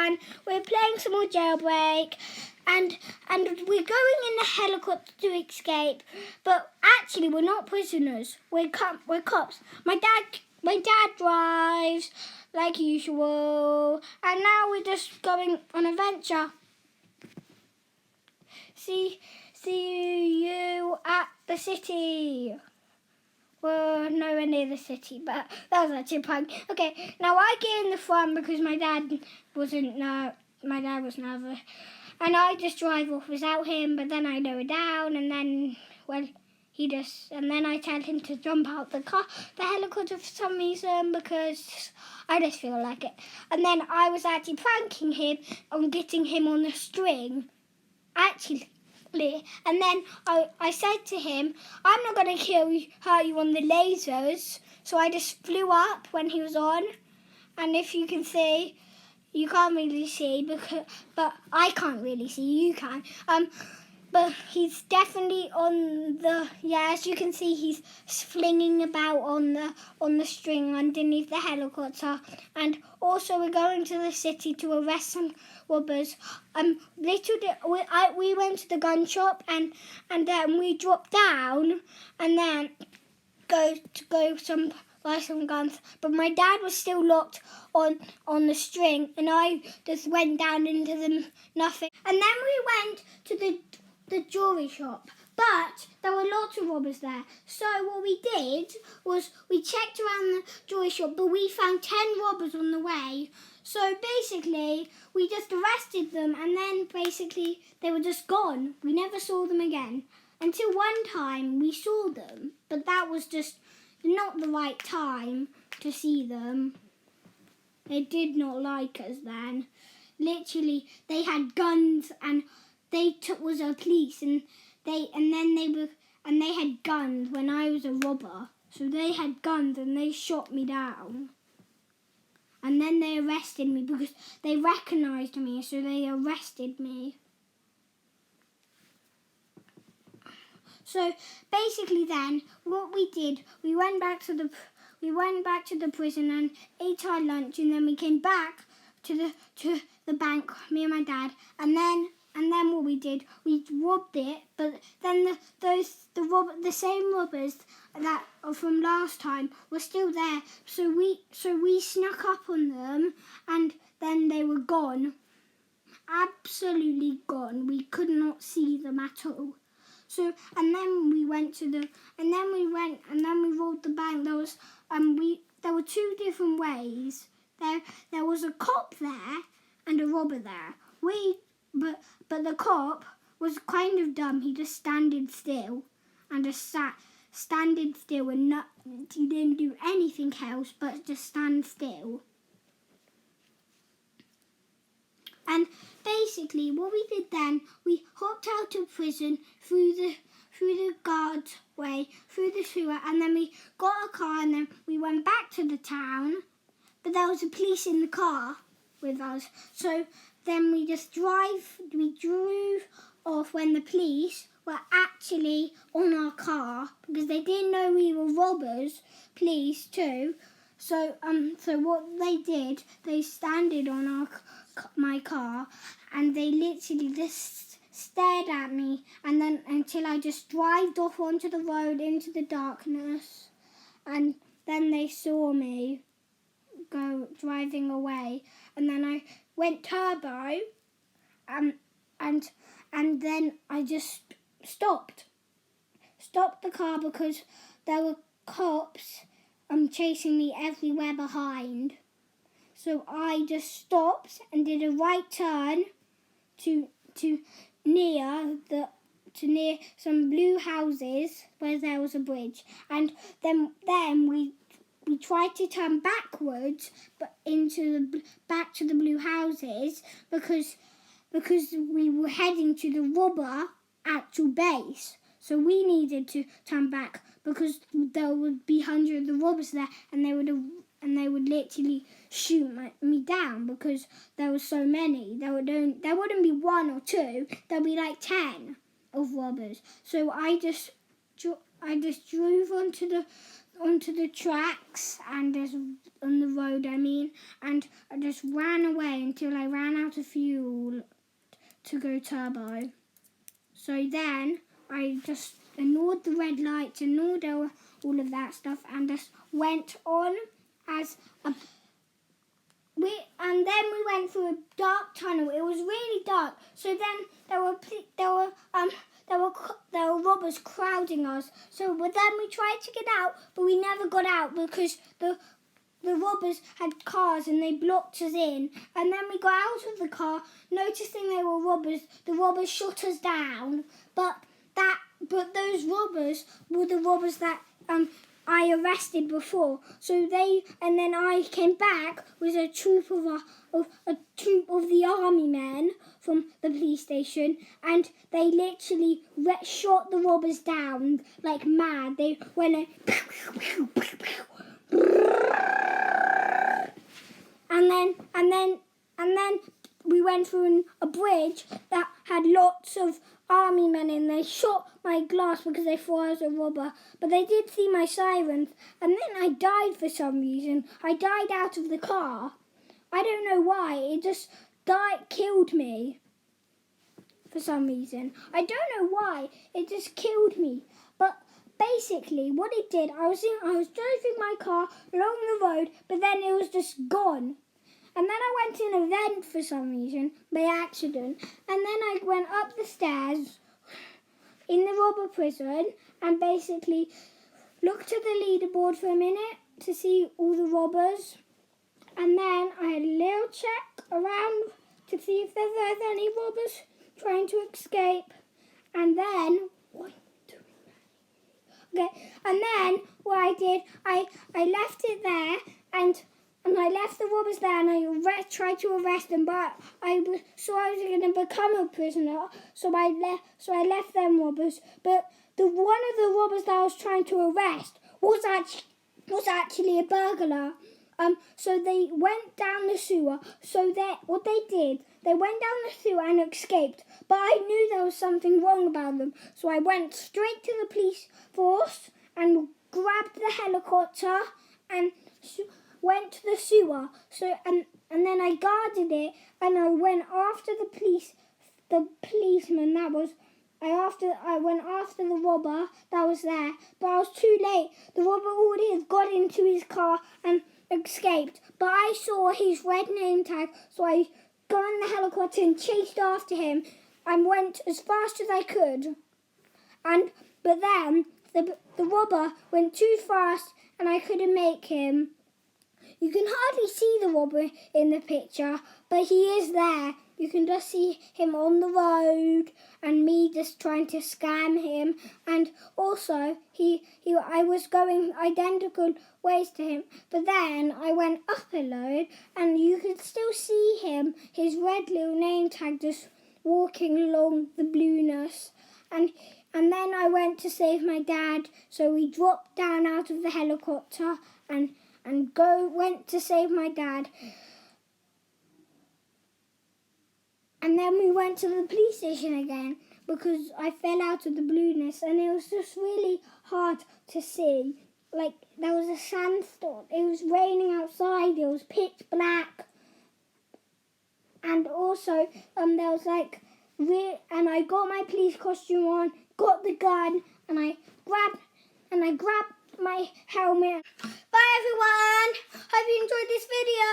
and we're playing some more Jailbreak, and we're going in the helicopter to escape, but actually we're not prisoners. We're cops. My dad drives like usual, and now we're just going on an adventure. See you at the city. We're nowhere near the city, but that was actually a prank. Okay, now I get in the front because my dad was nervous, and I just drive off without him. But then I lower down, and then and then I tell him to jump out the helicopter for some reason because I just feel like it. And then I was actually pranking him on getting him on the string, actually. And then I said to him, I'm not going to hurt you on the lasers. So I just flew up when he was on. And if you can see, you can't really see, but I can't really see, you can. But he's definitely as you can see, he's flinging about on the string underneath the helicopter. And also we're going to the city to arrest some robbers. We went to the gun shop and then we dropped down and then buy some guns. But my dad was still locked on the string, and I just went down into the nothing. And then we went to the jewelry shop, but there were lots of robbers there. So what we did was we checked around the jewelry shop, but we found 10 robbers on the way. So basically, we just arrested them, and then basically they were just gone. We never saw them again. Until one time we saw them, but that was just not the right time to see them. They did not like us then. Literally, they had guns, and was a police, and they had guns when I was a robber. So they had guns and they shot me down. And then they arrested me because they recognised me, so they arrested me. So basically then, what we did, we went back to the prison and ate our lunch, and then we came back to the bank, me and my dad, and then what we did, we robbed it, but then the same robbers that are from last time were still there, so we snuck up on them, and then they were gone, absolutely gone. We could not see them at all. So and then we robbed the bank. There were two different ways. There was a cop there and a robber there. But the cop was kind of dumb. He just standed still and he didn't do anything else but just stand still. And basically what we did then, we hopped out of prison through the guard's way, through the sewer, and then we got a car and then we went back to the town, but there was a police in the car with us. So then we drove off when the police were actually on our car because they didn't know we were robbers, police too. So what they did, they standed on my car, and they literally just stared at me, and then until I just drove off onto the road into the darkness, and then they saw me go driving away, and then I went turbo, and then I just stopped the car because there were cops chasing me everywhere behind. So I just stopped and did a right turn to near some blue houses where there was a bridge, and then we tried to turn backwards, but back to the blue houses because we were heading to the robber actual base. So we needed to turn back because there would be hundreds of robbers there, and they would literally shoot me down because there were so many. There wouldn't be one or two. There'd be like 10 of robbers. So I just drove onto the tracks and on the road, and I just ran away until I ran out of fuel to go turbo. So then I just ignored the red lights, ignored all of that stuff, and just went on as a... And then we went through a dark tunnel. It was really dark. So then there were robbers crowding us. But then we tried to get out, but we never got out because the robbers had cars and they blocked us in. And then we got out of the car, noticing they were robbers. The robbers shot us down. But those robbers were the robbers that I arrested before. And then I came back with a troop of the army men from the police station, and they literally shot the robbers down like mad. They went and then we went through a bridge that had lots of army men in. They shot my glass because they thought I was a robber, but they did see my sirens, and then I died for some reason. I died out of the car. I don't know why. It just killed me for some reason. I don't know why. It just killed me. But basically, what it did, I was driving my car along the road, but then it was just gone. And then I went in a vent for some reason, by accident. And then I went up the stairs in the robber prison and basically looked at the leaderboard for a minute to see all the robbers. And then I had a little check around to see if there was any robbers trying to escape. And then... And then what I did, I left it there and I left the robbers there and I tried to arrest them, but I was going to become a prisoner, so I left them robbers. But one of the robbers that I was trying to arrest was actually a burglar. So they went down the sewer. So what they did, they went down the sewer and escaped. But I knew there was something wrong about them, so I went straight to the police force and grabbed the helicopter and went to the sewer. And then I guarded it and I went after the policeman that was. I went after the robber that was there, but I was too late. The robber already had got into his car and escaped. But I saw his red name tag, so I got in the helicopter and chased after him and went as fast as I could. But then the robber went too fast and I couldn't make him. You can hardly see the robber in the picture, but he is there. You can just see him on the road and me just trying to scam him. And also, I was going identical ways to him. But then I went up a load and you could still see him, his red little name tag just walking along the blueness. And then I went to save my dad. So we dropped down out of the helicopter and went to save my dad. And then we went to the police station again because I fell out of the blueness and it was just really hard to see. Like, there was a sandstorm. It was raining outside. It was pitch black. And also, there was and I got my police costume on, got the gun, and I grabbed my helmet. Bye everyone! Hope you enjoyed this video.